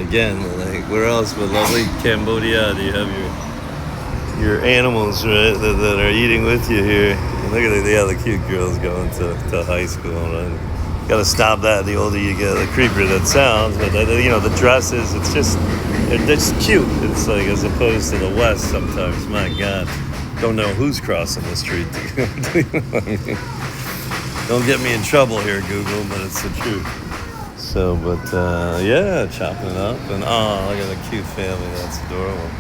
again, like where else but lovely Cambodia do you have your animals, right, that are eating with you here? And look at the cute girls going to high school, right? Gotta stop that. The older you get, the creepier that sounds. But the dresses, it's just cute. It's like, as opposed to the West sometimes. My God, don't know who's crossing the street. Don't get me in trouble here, Google, but it's the truth. So, but yeah, chopping it up, and look at the cute family. That's adorable.